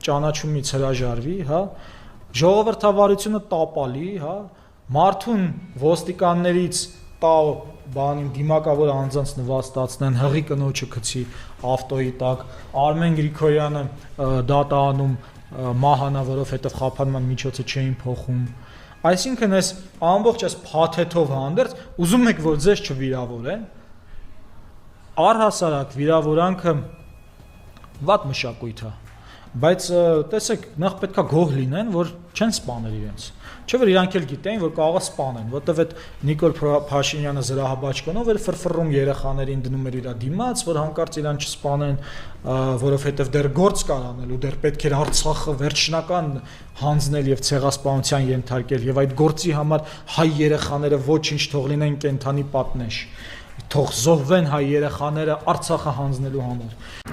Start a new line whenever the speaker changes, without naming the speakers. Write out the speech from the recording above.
ճանաչումից հրաժարվի, հա, ժողովրդավարությունը տապալի, հա, մարդուն ոստիկաններից տա բանին դիմակավոր անձանց նվաստացնեն, հղի կնոջը գցի ավտոյի տակ, Արմեն Գրիգորյանը դատանում մահանա, որովհետև խափանման միջոցը չէին փոխում։ Այսինքն այս ամբողջ այս փաթեթով հանդերձ ուզում եք, որ ձեզ չվիրավորեն, առհասարակ վիրավորանքը վատ մշակույթ է, բայց տեսեք, նախ պետքա գոհ լինեն, որ չեն սպանել իրենց։ Չէ՞ որ իրանք էլ գիտեին, որ կարող է սպանեն, որտեվ այդ Նիկոլ Փաշինյանը զրահաբաճկոնով էր ֆրֆռում երեխաներին դնում էր իր դիմաց, որ հանկարծ իրան չսպանեն, որովհետև դեռ գործ կար անել ու դեռ պետք էր Արցախը վերջնական հանձնել եւ ցեղասպանության ենթարկել եւ այդ գործի համար հայ երեխաները ոչինչ թող լինեն կենթանի պատնեշ, թող զոհվեն հայ երեխաները Արցախը հանձնելու համար։